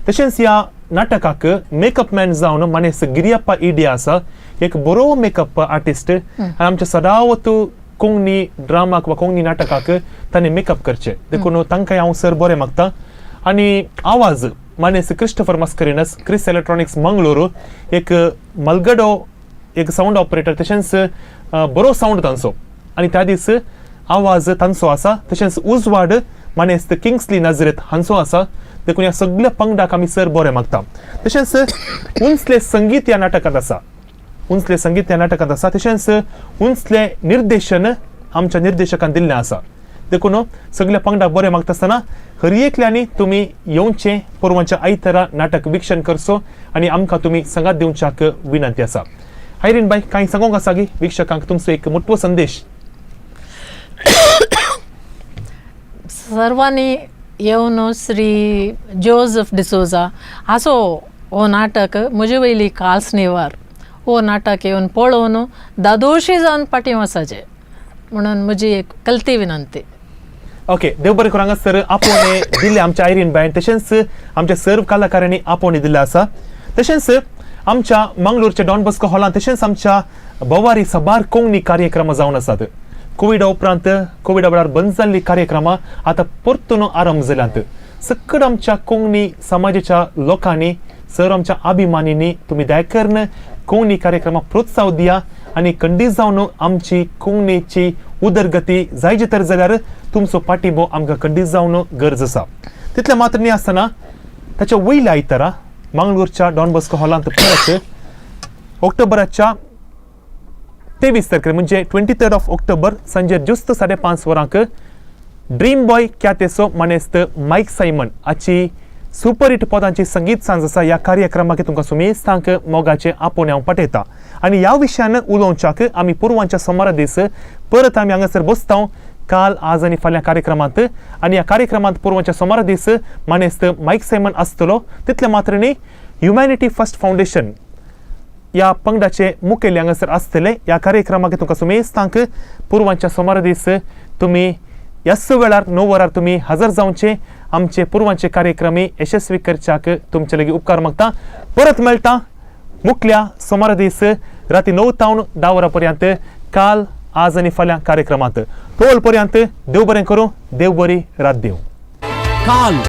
तशेंच ह्या नाटकाक मेकअप मॅन जावन मानेस गिरियप्पा इडी आसा एक बरो मेकअप आर्टिस्ट आनी आमच्या सदावत कोंकणी ड्रामाक वा कोंकणी नाटकाक तांणी मेकअप करचे देखून तांकांय हांव सर बरें मागता आनी आवाज मानेस क्रिस्टोफर मास्करिनस क्रिस इलेक्ट्रॉनिक्स मंगळूरू एक मलगडो एक साऊंड ऑपरेटर तशेंच बरो साऊंड तांचो आनी त्या दीस आवाज तांचो आसा तशेंच उजवाड मानेस किंग्सली नजरेत हांचो आसा देखून ह्या सगळ्या पंगडाक आमी सर बरें मागता तशेंच उंचले संगीत ह्या नाटकांत आसा उंचले संगीत ह्या नाटकांत आसा तशेंच उंचले निर्देशन आमच्या निर्देशकान दिल्लें आसा देखून सगळ्या पंगडाक बरें मागता आसतना हर एकल्यांनी तुमी येवचें परवांच्या आयतारा नाटक विक्षण करचो आनी आमकां तुमी संगात दिवच्याक विनंती आसा आयरीन बाई कांय सांगूंक आसा गी विक्षकांक तुमचो एक मोठो संदेश सर्वांनी येवन श्री जोसेफ डिसोजा असो हो नाटक म्हजे वयली काल्सनेवार हो नाटक येवन पळोवन दादोशी जावन फाटीं वचाचें म्हणून म्हजी एक कलती विनंती. ओके, देव बरें करूं. हांगासर आपोवणे दिल्ले आमच्या आयरीन बायन, तशेंच आमच्या सर्व कलाकारांनी आपोवणे दिल्ले आसा. तशेंच आमच्या मंगळूरच्या डॉन बॉस्को हॉलांत तशेंच आमच्या बोवारी सबार कोंकणी कार्यक्रम जावन आसात. कोविडा उपरांत कोविडा वेळार बंद जाल्ली कार्यक्रमां आतां परतून आरंभ जाल्यांत. सकट आमच्या कोंकणी समाजाच्या लोकांनी, सर आमच्या अभिमानींनी तुमी दयाकरून कोंकणी कार्यक्रमां प्रोत्साहन दिया आनी खंडीत जावन आमची कोंकणीची उदरगती जायची तर जाल्यार तुमचो पाठिंबो आमकां खंडीत जावन गरज आसा. तितलें मात्र न्ही आसतना ताच्या वयल्या आयतारा मंगळूरच्या डॉन बॉस्को हॉलांत परत ऑक्टोबराच्या 23 तारखेर म्हणजे 23 ऑक्टोबर सांजे जुस्त 5:30 वरांक ड्रीम बॉय ख्यातेचो मनेस्त माईक सायमन हाची सुपरहिट पदांची संगीत सांज आसा. ह्या कार्यक्रमाक तुमकां सुमेस्तांक मोगाचे आपोवणे हांव पाठयता आनी ह्या विशयान उलोवच्याक आमी पुरवांच्या सोमारा दीस परत आमी हांगासर बसता काल, आज आनी फाल्यां कार्यक्रमांत. आनी ह्या कार्यक्रमांत पुरवांच्या सोमारा दीस मानेस्त माईक सायमन आसतलो. तितले मात्र न्ही, ह्युमॅनिटी फर्स्ट फावंडेशन ह्या पंगडाचे मुखेली हांगासर आसतले. ह्या कार्यक्रमाक तुमकां सुमेस्तांक पुरवांच्या सोमारा दीस तुमी ह्याच वेळार 9 वरार तुमी हजर जावचे. आमचे पुरवांचे कार्यक्रमी यशस्वी करच्याक तुमचे लागीं उपकार मागता. परत मेळटा मुखल्या सोमारा दीस राती 9 तावन 10 वरां पर्यंत काल, आज आनी फाल्यां कार्यक्रमांत. तोल पर्यंत देव बरें करूं. देव बरी रात देव. काल